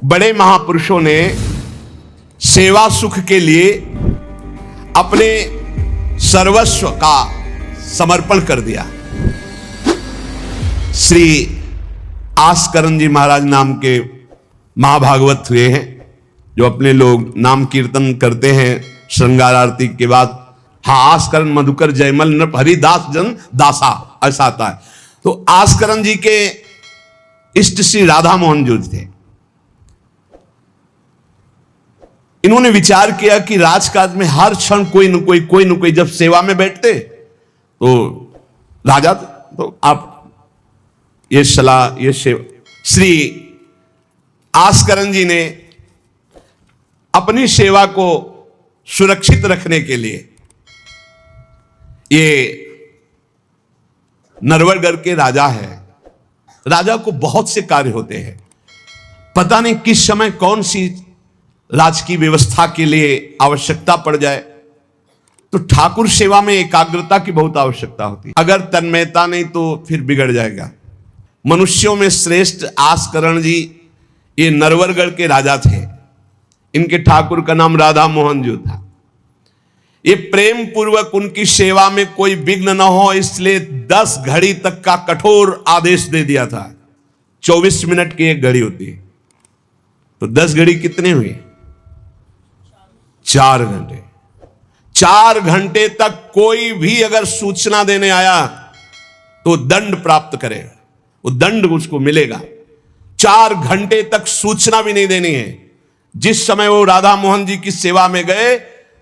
बड़े महापुरुषों ने सेवा सुख के लिए अपने सर्वस्व का समर्पण कर दिया। श्री आस्करण जी महाराज नाम के महाभागवत हुए हैं, जो अपने लोग नाम कीर्तन करते हैं श्रृंगार आरती के बाद। हाँ, आस्करण मधुकर जयमल नृप हरिदास जन दासा, ऐसा आता है। तो आस्करण जी के इष्ट श्री राधा मोहन जी थे। इन्होंने विचार किया कि राजकाज में हर क्षण कोई न कोई जब सेवा में बैठते तो राजा, तो आप ये सलाह, ये सेवा। श्री आस्करण जी ने अपनी सेवा को सुरक्षित रखने के लिए, ये नरवरगढ़ के राजा है, राजा को बहुत से कार्य होते हैं, पता नहीं किस समय कौन सी राजकीय व्यवस्था के लिए आवश्यकता पड़ जाए, तो ठाकुर सेवा में एकाग्रता की बहुत आवश्यकता होती है। अगर तन्मयता नहीं तो फिर बिगड़ जाएगा। मनुष्यों में श्रेष्ठ आस्करण जी ये नरवरगढ़ के राजा थे। इनके ठाकुर का नाम राधा मोहन जी था। ये प्रेम पूर्वक उनकी सेवा में कोई विघ्न न हो, इसलिए 10 घड़ी तक का कठोर आदेश दे दिया था। 24 मिनट की एक घड़ी होती है, तो 10 घड़ी कितने हुए? 4 घंटे। 4 घंटे तक कोई भी अगर सूचना देने आया तो दंड प्राप्त करेगा, वो दंड उसको मिलेगा। 4 घंटे तक सूचना भी नहीं देनी है। जिस समय वो राधा मोहन जी की सेवा में गए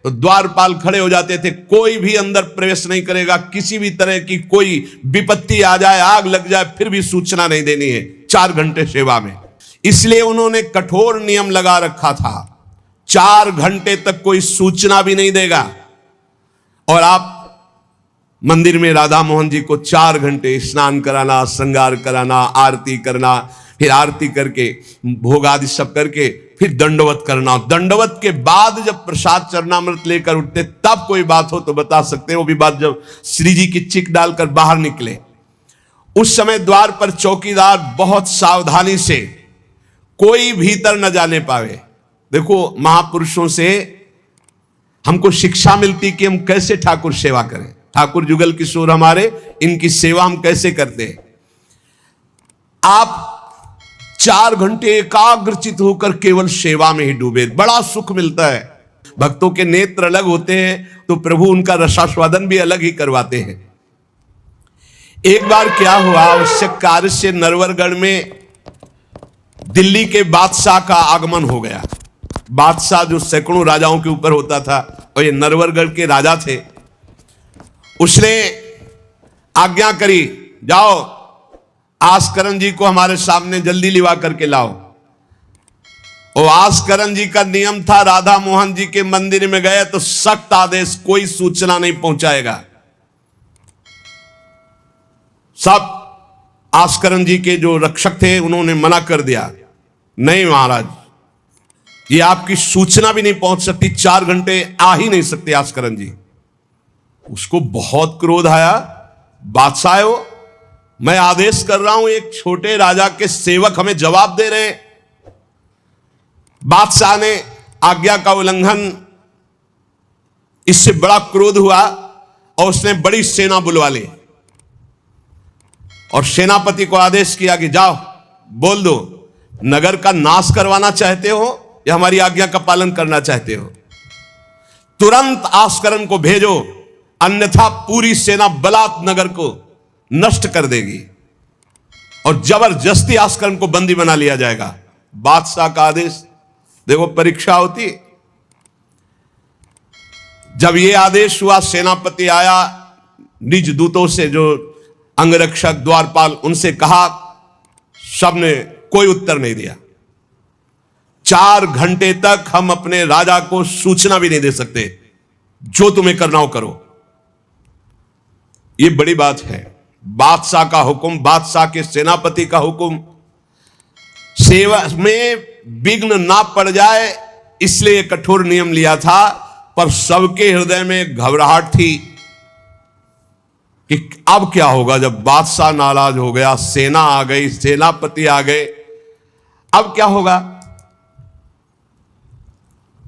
तो द्वारपाल खड़े हो जाते थे, कोई भी अंदर प्रवेश नहीं करेगा। किसी भी तरह की कोई विपत्ति आ जाए, आग लग जाए, फिर भी सूचना नहीं देनी है 4 घंटे सेवा में। इसलिए उन्होंने कठोर नियम लगा रखा था, 4 घंटे तक कोई सूचना भी नहीं देगा। और आप मंदिर में राधा मोहन जी को 4 घंटे स्नान कराना, श्रृंगार कराना, आरती करना, फिर आरती करके भोग आदि सब करके फिर दंडवत करना। दंडवत के बाद जब प्रसाद चरणामृत लेकर उठते तब कोई बात हो तो बता सकते हैं। वो भी बात जब श्री जी की चिक डालकर बाहर निकले, उस समय द्वार पर चौकीदार बहुत सावधानी से कोई भीतर न जाने पावे। देखो, महापुरुषों से हमको शिक्षा मिलती कि हम कैसे ठाकुर सेवा करें। ठाकुर जुगल किशोर हमारे, इनकी सेवा हम कैसे करते हैं। आप 4 घंटे एकाग्रचित होकर केवल सेवा में ही डूबे, बड़ा सुख मिलता है। भक्तों के नेत्र अलग होते हैं तो प्रभु उनका रसास्वादन भी अलग ही करवाते हैं। एक बार क्या हुआ, आवश्यक कार्य से नरवरगढ़ में दिल्ली के बादशाह का आगमन हो गया। बादशाह जो सैकड़ों राजाओं के ऊपर होता था, और ये नरवरगढ़ के राजा थे। उसने आज्ञा करी, जाओ आस्करण जी को हमारे सामने जल्दी लिवा करके लाओ। और आस्करण जी का नियम था, राधा मोहन जी के मंदिर में गए तो सख्त आदेश, कोई सूचना नहीं पहुंचाएगा। सब आस्करण जी के जो रक्षक थे उन्होंने मना कर दिया, नहीं महाराज, ये आपकी सूचना भी नहीं पहुंच सकती, 4 घंटे आ ही नहीं सकते आस्करण जी। उसको बहुत क्रोध आया, बादशाह हो, मैं आदेश कर रहा हूं, एक छोटे राजा के सेवक हमें जवाब दे रहे। बादशाह ने आज्ञा का उल्लंघन, इससे बड़ा क्रोध हुआ और उसने बड़ी सेना बुलवा ली और सेनापति को आदेश किया कि जाओ बोल दो, नगर का नाश करवाना चाहते हो या हमारी आज्ञा का पालन करना चाहते हो। तुरंत आस्करण को भेजो, अन्यथा पूरी सेना बलात् नगर को नष्ट कर देगी और जबरदस्ती आस्करण को बंदी बना लिया जाएगा। बादशाह का आदेश, देखो परीक्षा होती। जब यह आदेश हुआ, सेनापति आया, निज दूतों से जो अंगरक्षक द्वारपाल, उनसे कहा, सबने कोई उत्तर नहीं दिया। 4 घंटे तक हम अपने राजा को सूचना भी नहीं दे सकते, जो तुम्हें करना हो करो। यह बड़ी बात है। बादशाह का हुक्म, बादशाह के सेनापति का हुक्म, सेवा में विघ्न ना पड़ जाए इसलिए कठोर नियम लिया था। पर सबके हृदय में घबराहट थी कि अब क्या होगा जब बादशाह नाराज हो गया, सेना आ गई, सेनापति आ गए, अब क्या होगा।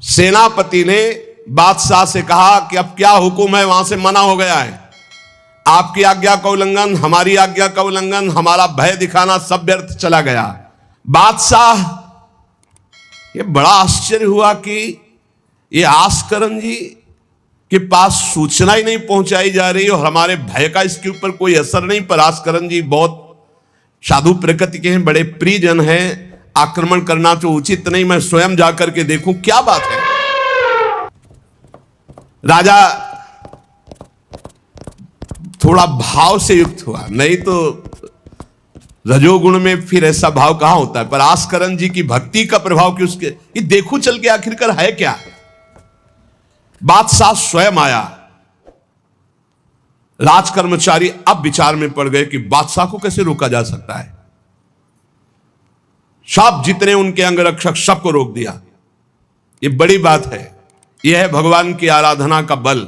सेनापति ने बादशाह से कहा कि अब क्या हुक्म है, वहां से मना हो गया है, आपकी आज्ञा का उल्लंघन, हमारी आज्ञा का उल्लंघन, हमारा भय दिखाना सब व्यर्थ चला गया। बादशाह ये बड़ा आश्चर्य हुआ कि ये आस्करन जी के पास सूचना ही नहीं पहुंचाई जा रही और हमारे भय का इसके ऊपर कोई असर नहीं। पर आस्करन जी बहुत साधु प्रकृति के हैं, बड़े प्रियजन हैं, आक्रमण करना तो उचित नहीं, मैं स्वयं जाकर के देखूं क्या बात है। राजा थोड़ा भाव से युक्त हुआ, नहीं तो रजोगुण में फिर ऐसा भाव कहां होता है। पर आस्करन जी की भक्ति का प्रभाव कि उसके ये देखूं चल के आखिरकार है क्या। बादशाह स्वयं आया। राज कर्मचारी अब विचार में पड़ गए कि बादशाह को कैसे रोका जा सकता है। सब जितने उनके अंगरक्षक सबको रोक दिया। ये बड़ी बात है, यह है भगवान की आराधना का बल।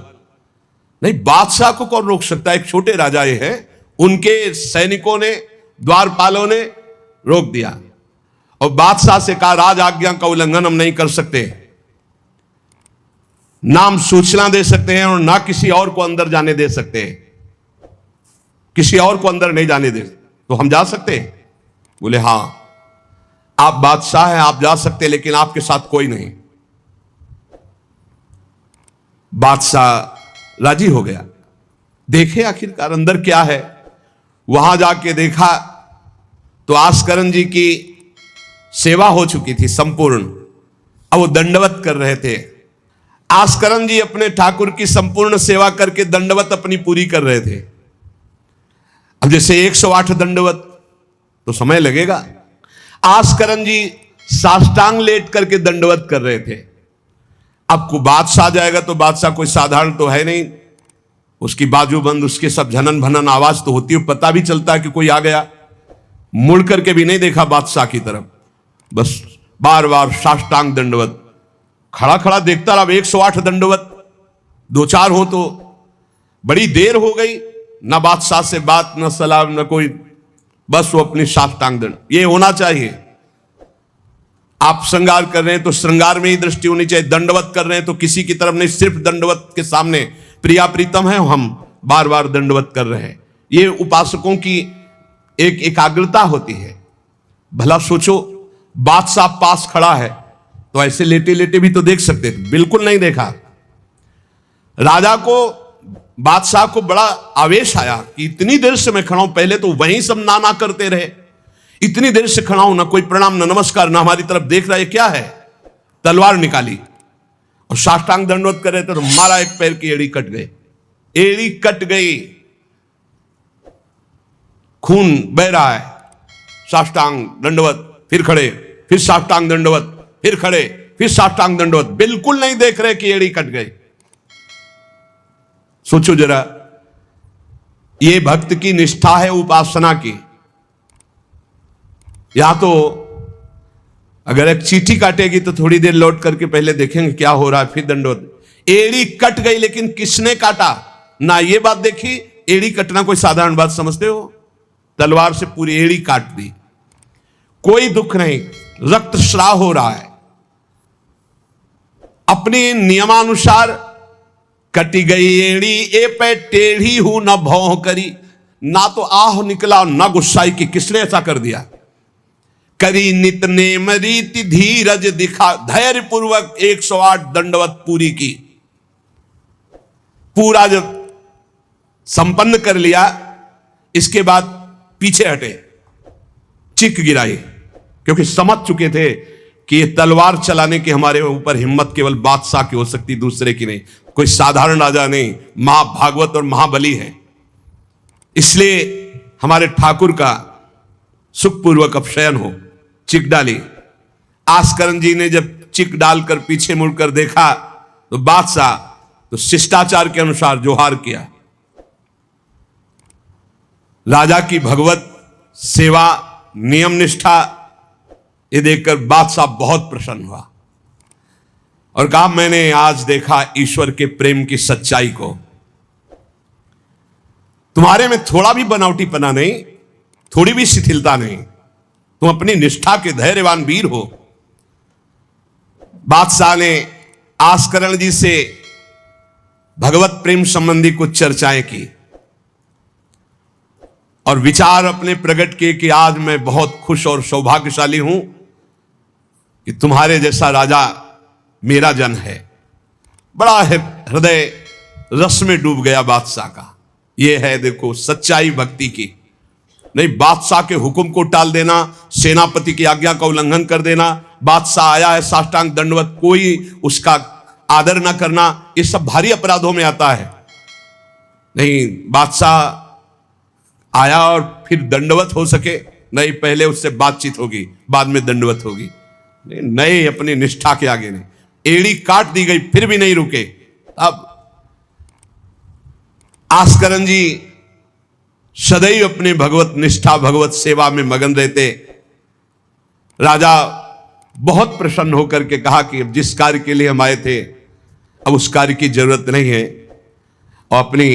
नहीं, बादशाह को कौन रोक सकता है, एक छोटे राजा ये है, उनके सैनिकों ने, द्वारपालों ने रोक दिया और बादशाह से कहा राज आज्ञा का उल्लंघन हम नहीं कर सकते, नाम सूचना दे सकते हैं और ना किसी और को अंदर जाने दे सकते हैं, किसी और को अंदर नहीं जाने दे, तो हम जा सकते हैं। बोले हां आप बादशाह हैं, आप जा सकते हैं, लेकिन आपके साथ कोई नहीं। बादशाह राजी हो गया। देखे आखिरकार अंदर क्या है। वहां जाके देखा तो आस्करन जी की सेवा हो चुकी थी संपूर्ण। अब वो दंडवत कर रहे थे। आस्करन जी अपने ठाकुर की संपूर्ण सेवा करके दंडवत अपनी पूरी कर रहे थे। अब जैसे 108 दंडवत तो समय लगेगा, आस्करन जी साष्टांग लेट करके दंडवत कर रहे थे। अब को बादशाह जाएगा तो बादशाह कोई साधारण तो है नहीं, उसकी बाजूबंद, उसके सब झनन भनन आवाज तो होती है, पता भी चलता है कि कोई आ गया। मुड़ करके भी नहीं देखा बादशाह की तरफ, बस बार बार साष्टांग दंडवत, खड़ा खड़ा देखता रहा। 108 दंडवत, 2-4 हो तो बड़ी देर हो गई, ना बादशाह से बात, ना सलाम, ना कोई, बस वो अपनी साष्टांग दंड। ये होना चाहिए। आप श्रृंगार कर रहे हैं तो श्रृंगार में ही दृष्टि होनी चाहिए, दंडवत कर रहे हैं तो किसी की तरफ नहीं, सिर्फ दंडवत के सामने प्रिया प्रीतम है, हम बार बार दंडवत कर रहे हैं। ये उपासकों की एक एकाग्रता होती है। भला सोचो बादशाह पास खड़ा है तो ऐसे लेटे लेटे भी तो देख सकते थे, बिल्कुल नहीं देखा। राजा को, बादशाह को बड़ा आवेश आया कि इतनी देर से मैं खड़ा हूं, पहले तो वहीं सब नाना करते रहे, इतनी देर से खड़ा हूं, ना कोई प्रणाम ना नमस्कार, ना हमारी तरफ देख रहा है, क्या है। तलवार निकाली और साष्टांग दंडवत कर रहे थे तो मारा, एक पैर की एड़ी कट गई, एड़ी कट गई, खून बह रहा है। साष्टांग दंडवत, फिर खड़े, फिर साष्टांग दंडवत, फिर खड़े, फिर साष्टांग दंडवत, बिल्कुल नहीं देख रहे कि एड़ी कट गई। सोचो जरा, ये भक्त की निष्ठा है उपासना की। या तो अगर एक चींटी काटेगी तो थोड़ी देर लौट करके पहले देखेंगे क्या हो रहा है, फिर दंडवत। एड़ी कट गई, लेकिन किसने काटा, ना ये बात देखी। एड़ी कटना कोई साधारण बात समझते हो, तलवार से पूरी एड़ी काट दी, कोई दुख नहीं, रक्तस्राव हो रहा है। अपने नियमानुसार कटी गई एड़ी, ए पे टेढ़ी हूं न भौं करी, ना तो आह निकला ना गुस्साई कि किसने ऐसा कर दिया। करी नित नेम रीति धीरज दिखा, धैर्य पूर्वक 108 दंडवत पूरी की। पूरा जब संपन्न कर लिया, इसके बाद पीछे हटे, चिक गिराई, क्योंकि समझ चुके थे कि ये तलवार चलाने की हमारे ऊपर हिम्मत केवल बादशाह की हो सकती, दूसरे की नहीं। कोई साधारण राजा नहीं, महाभागवत और महाबली है। इसलिए हमारे ठाकुर का सुखपूर्वक अपशयन हो। चिक डाली। आस्करन जी ने जब चिक डालकर पीछे मुड़कर देखा तो बादशाह तो शिष्टाचार के अनुसार जोहार किया। राजा की भगवत सेवा, नियम निष्ठा, ये देखकर बादशाह बहुत प्रसन्न हुआ और कहा मैंने आज देखा ईश्वर के प्रेम की सच्चाई को। तुम्हारे में थोड़ा भी बनावटीपना नहीं, थोड़ी भी शिथिलता नहीं, तुम अपनी निष्ठा के धैर्यवान वीर हो। बादशाह ने आस्करण जी से भगवत प्रेम संबंधी कुछ चर्चाएं की और विचार अपने प्रकट किए कि आज मैं बहुत खुश और सौभाग्यशाली हूं कि तुम्हारे जैसा राजा मेरा जन है। बड़ा हृदय रस में डूब गया बादशाह का। यह है देखो सच्चाई भक्ति की। नहीं बादशाह के हुक्म को टाल देना, सेनापति की आज्ञा का उल्लंघन कर देना, बादशाह आया है साष्टांग दंडवत, कोई उसका आदर ना करना, ये सब भारी अपराधों में आता है। नहीं बादशाह आया और फिर दंडवत हो सके, नहीं पहले उससे बातचीत होगी बाद में दंडवत होगी। नए अपनी निष्ठा के आगे नहीं, एड़ी काट दी गई फिर भी नहीं रुके। अब आस्करण जी सदैव अपने भगवत निष्ठा भगवत सेवा में मगन रहते। राजा बहुत प्रसन्न होकर के कहा कि अब जिस कार्य के लिए हम आए थे अब उस कार्य की जरूरत नहीं है, और अपनी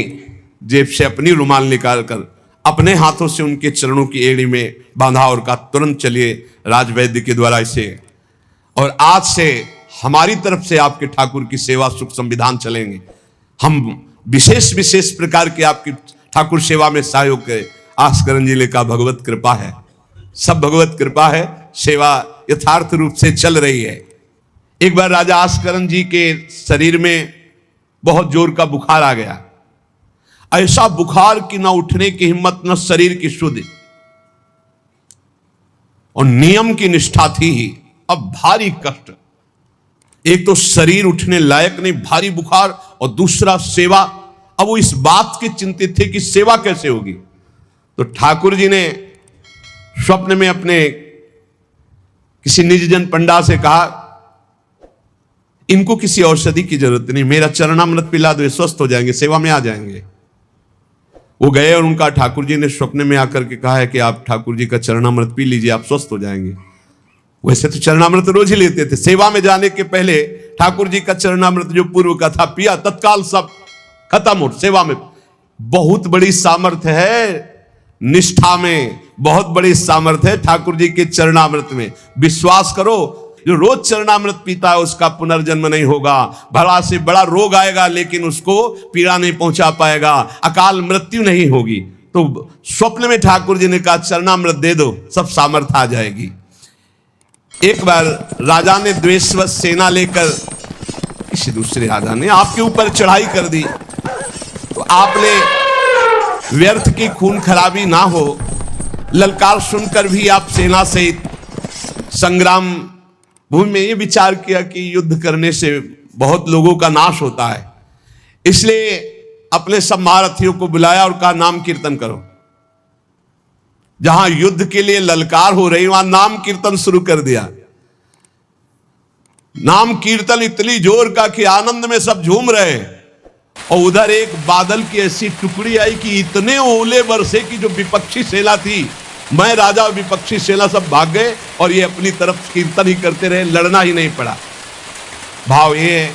जेब से अपनी रुमाल निकाल कर अपने हाथों से उनके चरणों की एड़ी में बांधा और कहा तुरंत चलिए राजवैद्य के द्वारा इसे, और आज से हमारी तरफ से आपके ठाकुर की सेवा सुख संविधान चलेंगे। हम विशेष विशेष प्रकार की आपकी ठाकुर सेवा में सहयोग करें। आस्करण जी ने कहा भगवत कृपा है, सब भगवत कृपा है, सेवा यथार्थ रूप से चल रही है। एक बार राजा आस्करण जी के शरीर में बहुत जोर का बुखार आ गया। ऐसा बुखार कि ना उठने की हिम्मत न शरीर की शुद्धि, और नियम की निष्ठा थी ही। अब भारी कष्ट, एक तो शरीर उठने लायक नहीं, भारी बुखार, और दूसरा सेवा। अब वो इस बात के चिंतित थे कि सेवा कैसे होगी। तो ठाकुर जी ने स्वप्न में अपने किसी निजजन पंडा से कहा इनको किसी औषधि की जरूरत नहीं, मेरा चरणामृत पिला दो, स्वस्थ हो जाएंगे, सेवा में आ जाएंगे। वो गए और उनका ठाकुर जी ने स्वप्न में आकर के कहा है कि आप ठाकुर जी का चरणामृत पी लीजिए, आप स्वस्थ हो जाएंगे। वैसे तो चरणामृत रोज ही लेते थे, सेवा में जाने के पहले ठाकुर जी का चरणामृत जो पूर्व का था पिया, तत्काल सब खत्म हो। सेवा में बहुत बड़ी सामर्थ्य है, निष्ठा में बहुत बड़ी सामर्थ्य है ठाकुर जी के चरणामृत में। विश्वास करो, जो रोज चरणामृत पीता है उसका पुनर्जन्म नहीं होगा। बड़ा से बड़ा रोग आएगा लेकिन उसको पीड़ा नहीं पहुंचा पाएगा, अकाल मृत्यु नहीं होगी। तो स्वप्न में ठाकुर जी ने कहा चरणामृत दे दो, सब सामर्थ्य आ जाएगी। एक बार राजा ने द्वेषवश सेना लेकर, किसी दूसरे राजा ने आपके ऊपर चढ़ाई कर दी, तो आपने व्यर्थ की खून खराबी ना हो, ललकार सुनकर भी आप सेना सहित संग्राम भूमि में ये विचार किया कि युद्ध करने से बहुत लोगों का नाश होता है, इसलिए अपने सब महारथियों को बुलाया और कहा नाम कीर्तन करो। जहां युद्ध के लिए ललकार हो रही वहां नाम कीर्तन शुरू कर दिया। नाम कीर्तन इतनी जोर का कि आनंद में सब झूम रहे, और उधर एक बादल की ऐसी टुकड़ी आई कि इतने ओले बरसे कि जो विपक्षी सेना थी, मैं राजा और विपक्षी सेना सब भाग गए, और ये अपनी तरफ कीर्तन ही करते रहे, लड़ना ही नहीं पड़ा। भाव ये है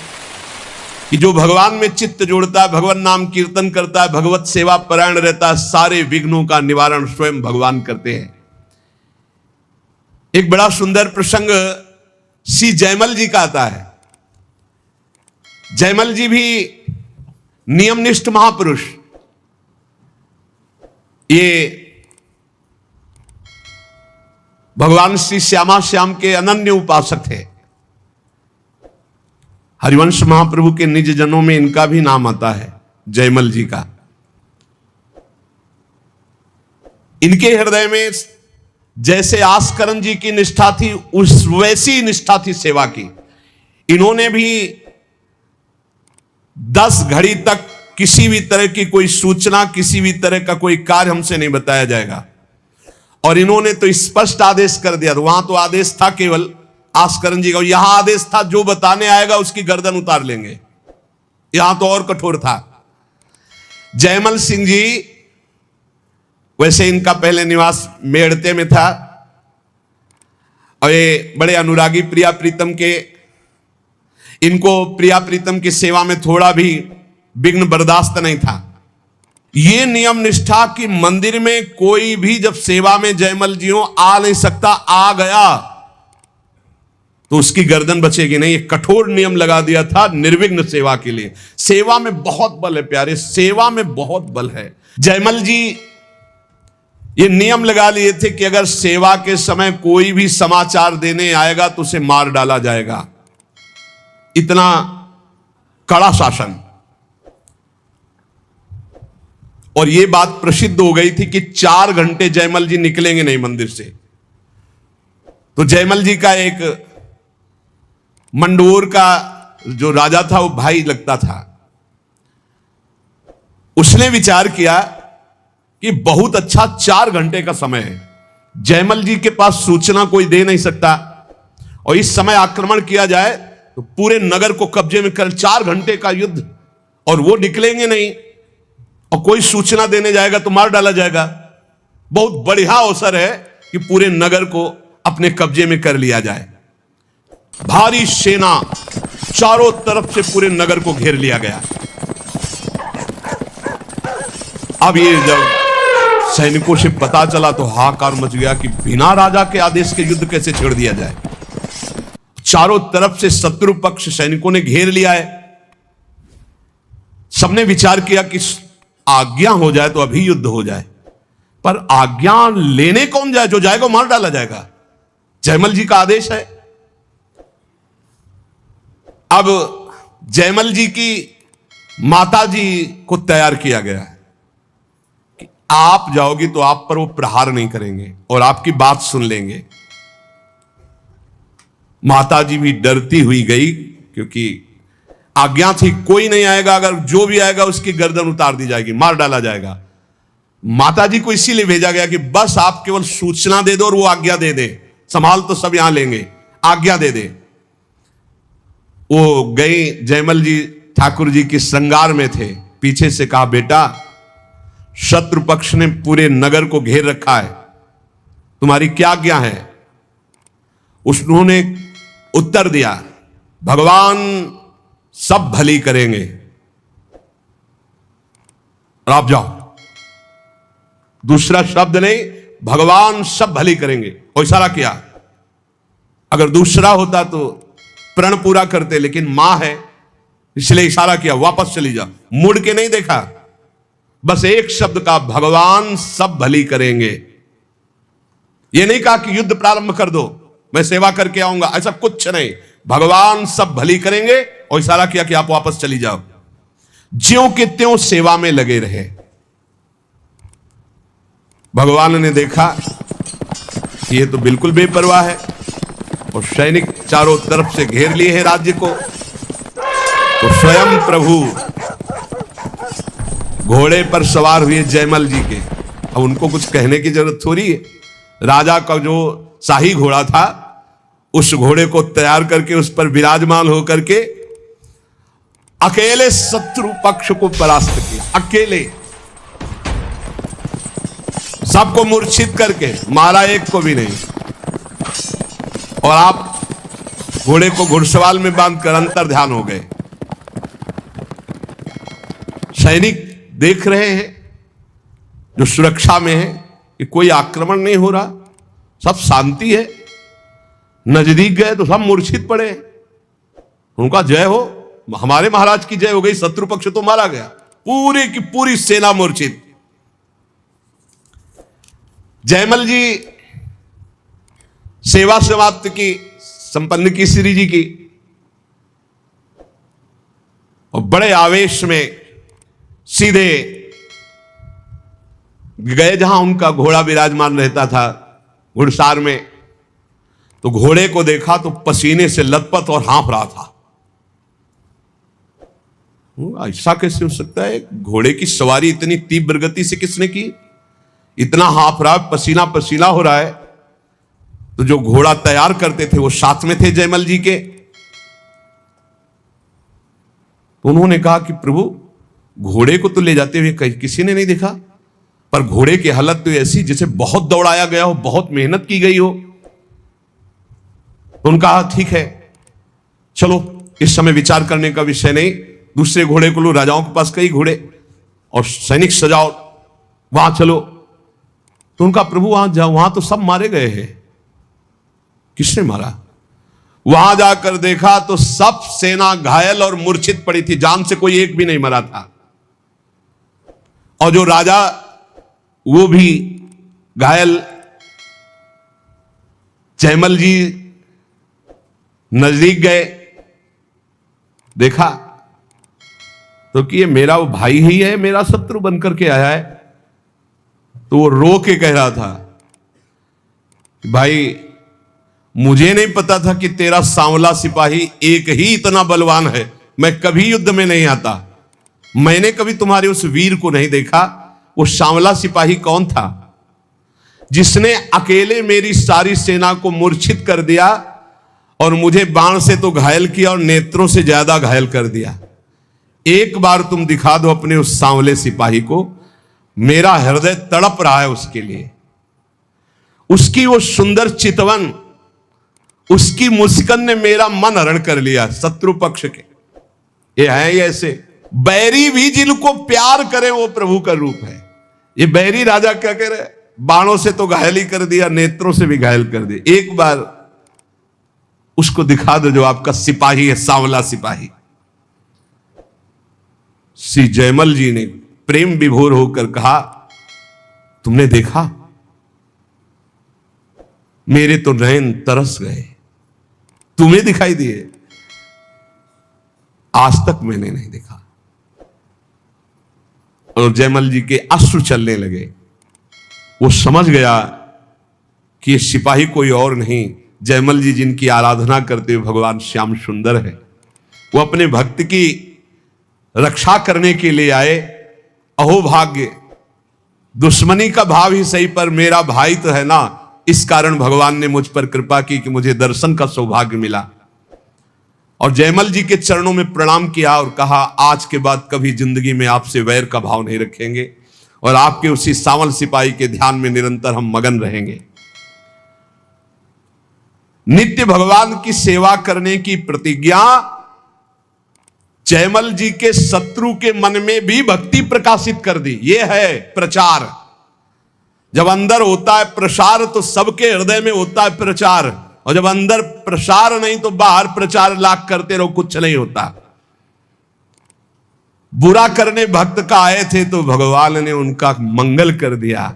कि जो भगवान में चित्त जोड़ता है, भगवान नाम कीर्तन करता है, भगवत सेवा परायण रहता है, सारे विघ्नों का निवारण स्वयं भगवान करते हैं। एक बड़ा सुंदर प्रसंग श्री जयमल जी का आता है। जयमल जी भी नियमनिष्ठ महापुरुष, ये भगवान श्री श्यामा श्याम के अनन्य उपासक थे। हरिवंश महाप्रभु के निज जनों में इनका भी नाम आता है, जयमल जी का। इनके हृदय में जैसे आस्करण जी की निष्ठा थी, उस वैसी निष्ठा थी सेवा की। इन्होंने भी 10 घड़ी तक किसी भी तरह की कोई सूचना, किसी भी तरह का कोई कार्य हमसे नहीं बताया जाएगा, और इन्होंने तो स्पष्ट आदेश कर दिया। वहां तो आदेश था केवल आस्करण जी का, यहां आदेश था जो बताने आएगा उसकी गर्दन उतार लेंगे। यहां तो और कठोर था। जयमल सिंह जी, वैसे इनका पहले निवास मेड़ते में था, और ये बड़े अनुरागी प्रिया प्रीतम के, इनको प्रिया प्रीतम की सेवा में थोड़ा भी विघ्न बर्दाश्त नहीं था। ये नियम निष्ठा कि मंदिर में कोई भी जब सेवा में जयमल जी हो आ नहीं सकता, आ गया तो उसकी गर्दन बचेगी नहीं। एक कठोर नियम लगा दिया था निर्विघ्न सेवा के लिए। सेवा में बहुत बल है प्यारे, सेवा में बहुत बल है। जयमल जी ये नियम लगा लिए थे कि अगर सेवा के समय कोई भी समाचार देने आएगा तो उसे मार डाला जाएगा। इतना कड़ा शासन। और यह बात प्रसिद्ध हो गई थी कि 4 घंटे जयमल जी निकलेंगे नहीं मंदिर से। तो जयमल जी का एक मंडोर का जो राजा था वो भाई लगता था, उसने विचार किया कि बहुत अच्छा 4 घंटे का समय है, जयमल जी के पास सूचना कोई दे नहीं सकता और इस समय आक्रमण किया जाए तो पूरे नगर को कब्जे में कर 4 घंटे का युद्ध, और वो निकलेंगे नहीं और कोई सूचना देने जाएगा तो मार डाला जाएगा। बहुत बढ़िया अवसर है कि पूरे नगर को अपने कब्जे में कर लिया जाए। भारी सेना चारों तरफ से पूरे नगर को घेर लिया गया। अब ये जब सैनिकों से पता चला तो हाहाकार मच गया कि बिना राजा के आदेश के युद्ध कैसे छेड़ दिया जाए। चारों तरफ से शत्रु पक्ष सैनिकों ने घेर लिया है। सबने विचार किया कि आज्ञा हो जाए तो अभी युद्ध हो जाए, पर आज्ञा लेने कौन जाए? जो जाएगा मार डाला जाएगा। जयमल जी का आदेश है। अब जयमल जी की माता जी को तैयार किया गया है कि आप जाओगी तो आप पर वो प्रहार नहीं करेंगे और आपकी बात सुन लेंगे। माता जी भी डरती हुई गई, क्योंकि आज्ञा थी कोई नहीं आएगा, अगर जो भी आएगा उसकी गर्दन उतार दी जाएगी, मार डाला जाएगा। माता जी को इसीलिए भेजा गया कि बस आप केवल सूचना दे दो और वो आज्ञा दे दे, संभाल तो सब यहां लेंगे, आज्ञा दे दे। वो गई, जयमल जी ठाकुर जी के श्रृंगार में थे, पीछे से कहा बेटा शत्रु पक्ष ने पूरे नगर को घेर रखा है, तुम्हारी क्या आज्ञा है? उन्होंने उत्तर दिया भगवान सब भली करेंगे और आप जाओ। दूसरा शब्द नहीं, भगवान सब भली करेंगे। और इशारा किया, अगर दूसरा होता तो प्रण पूरा करते, लेकिन मां है इसलिए इशारा किया वापस चली जा। मुड़ के नहीं देखा, बस एक शब्द का भगवान सब भली करेंगे। यह नहीं कहा कि युद्ध प्रारंभ कर दो मैं सेवा करके आऊंगा, ऐसा कुछ नहीं। भगवान सब भली करेंगे और इशारा किया कि आप वापस चली जाओ। ज्यों के त्यों सेवा में लगे रहे। भगवान ने देखा कि ये तो बिल्कुल बेपरवाह है और सैनिक चारों तरफ से घेर लिए हैं राज्य को, तो स्वयं प्रभु घोड़े पर सवार हुए जयमल जी के। अब उनको कुछ कहने की जरूरत थोड़ी है। राजा का जो शाही घोड़ा था उस घोड़े को तैयार करके उस पर विराजमान होकर के अकेले शत्रु पक्ष को परास्त किया। अकेले सबको मूर्छित करके मारा, एक को भी नहीं। और आप घोड़े को घुड़सवार में बांधकर अंतर ध्यान हो गए। सैनिक देख रहे हैं जो सुरक्षा में है कि कोई आक्रमण नहीं हो रहा, सब शांति है। नजदीक गए तो सब मूर्छित पड़े। उनका जय हो, हमारे महाराज की जय हो गई, शत्रु पक्ष तो मारा गया। पूरी की पूरी सेना मूर्छित। जयमल जी सेवा समाप्त की, संपन्न की श्री जी की, और बड़े आवेश में सीधे गए जहां उनका घोड़ा विराजमान रहता था घुड़सार में। तो घोड़े को देखा तो पसीने से लथपथ और हाँफ रहा था। ऐसा कैसे हो सकता है? घोड़े की सवारी इतनी तीव्र गति से किसने की? इतना हाँफ रहा, पसीना पसीना हो रहा है। तो जो घोड़ा तैयार करते थे वो साथ में थे जयमल जी के। तो उन्होंने कहा कि प्रभु घोड़े को तो ले जाते हुए किसी ने नहीं देखा, पर घोड़े की हालत तो ऐसी जैसे बहुत दौड़ाया गया हो, बहुत मेहनत की गई हो। तो उनका ठीक है, चलो इस समय विचार करने का विषय नहीं, दूसरे घोड़े को लो। राजाओं के पास कई घोड़े और सैनिक सजाओ, वहां चलो। तो उनका प्रभु वहां जाओ, वहां तो सब मारे गए हैं। किसने मारा? वहां जाकर देखा तो सब सेना घायल और मूर्छित पड़ी थी, जान से कोई एक भी नहीं मरा था। और जो राजा वो भी घायल। जयमल जी नजदीक गए, देखा तो कि ये मेरा वो भाई ही है, मेरा शत्रु बनकर के आया है। तो वो रो के कह रहा था, भाई मुझे नहीं पता था कि तेरा सांवला सिपाही एक ही इतना बलवान है। मैं कभी युद्ध में नहीं आता, मैंने कभी तुम्हारे उस वीर को नहीं देखा। वो सांवला सिपाही कौन था जिसने अकेले मेरी सारी सेना को मूर्छित कर दिया और मुझे बाण से तो घायल किया और नेत्रों से ज्यादा घायल कर दिया। एक बार तुम दिखा दो अपने उस सांवले सिपाही को, मेरा हृदय तड़प रहा है उसके लिए। उसकी वो सुंदर चितवन, उसकी मुस्कान ने मेरा मन हरण कर लिया। शत्रु पक्ष के ये हैं ऐसे बैरी भी जिनको प्यार करे वो प्रभु का रूप है। ये बैरी राजा क्या कह रहे, बाणों से तो घायल ही कर दिया, नेत्रों से भी घायल कर दिया। एक बार उसको दिखा दो जो आपका सिपाही है, सांवला सिपाही। श्री जयमल जी ने प्रेम विभोर होकर कहा, तुमने देखा, मेरे तो नयन तरस गए, तुम्हें दिखाई दिए, आज तक मैंने नहीं देखा। और जयमल जी के अश्रु चलने लगे। वो समझ गया कि ये सिपाही कोई और नहीं, जयमल जी जिनकी आराधना करते हुए भगवान श्याम सुंदर है। वो अपने भक्त की रक्षा करने के लिए आए। अहो भाग्य, दुश्मनी का भाव ही सही पर मेरा भाई तो है ना, इस कारण भगवान ने मुझ पर कृपा की कि मुझे दर्शन का सौभाग्य मिला। और जयमल जी के चरणों में प्रणाम किया और कहा, आज के बाद कभी जिंदगी में आपसे वैर का भाव नहीं रखेंगे और आपके उसी सांवल सिपाही के ध्यान में निरंतर हम मगन रहेंगे। नित्य भगवान की सेवा करने की प्रतिज्ञा जयमल जी के शत्रु के मन में भी भक्ति प्रकाशित कर दी। यह है प्रचार। जब अंदर होता है प्रसार तो सबके हृदय में होता है प्रचार, और जब अंदर प्रसार नहीं तो बाहर प्रचार लाख करते रहो, कुछ नहीं होता। बुरा करने भक्त का आए थे तो भगवान ने उनका मंगल कर दिया।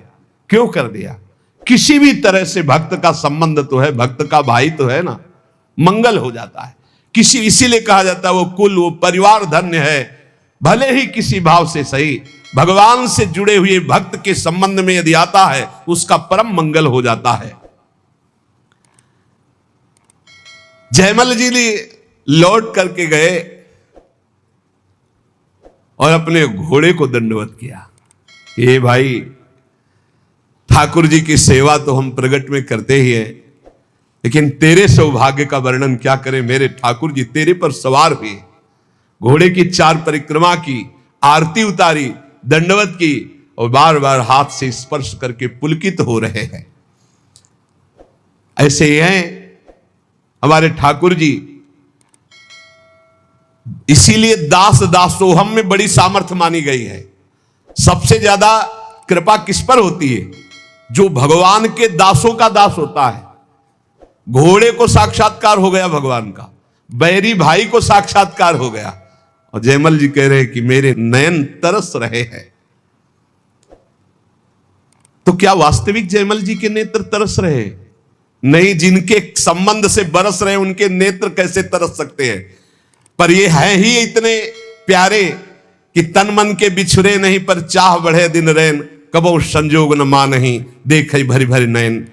क्यों कर दिया? किसी भी तरह से भक्त का संबंध तो है, भक्त का भाई तो है ना, मंगल हो जाता है। किसी इसीलिए कहा जाता है वो कुल, वो परिवार धन्य है। भले ही किसी भाव से सही, भगवान से जुड़े हुए भक्त के संबंध में यदि आता है उसका परम मंगल हो जाता है। जयमल जी ने लौट करके गए और अपने घोड़े को दंडवत किया। ये भाई, ठाकुर जी की सेवा तो हम प्रगट में करते ही हैं, लेकिन तेरे सौभाग्य का वर्णन क्या करें। मेरे ठाकुर जी तेरे पर सवार हुए, घोड़े की 4 परिक्रमा की, आरती उतारी, दंडवत की और बार बार हाथ से स्पर्श करके पुलकित हो रहे हैं। ऐसे ही हैं हमारे ठाकुर जी। इसीलिए दास दासोहम में बड़ी सामर्थ्य मानी गई है। सबसे ज्यादा कृपा किस पर होती है? जो भगवान के दासों का दास होता है। घोड़े को साक्षात्कार हो गया भगवान का, बैरी भाई को साक्षात्कार हो गया, और जयमल जी कह रहे हैं कि मेरे नयन तरस रहे हैं। तो क्या वास्तविक जयमल जी के नेत्र तरस रहे? नहीं, जिनके संबंध से बरस रहे उनके नेत्र कैसे तरस सकते हैं? पर ये हैं ही इतने प्यारे कि तन मन के बिछुरे नहीं, पर चाह बढ़े दिन रैन, कबो संजोग न मानहि, देखे भरी भरी नयन।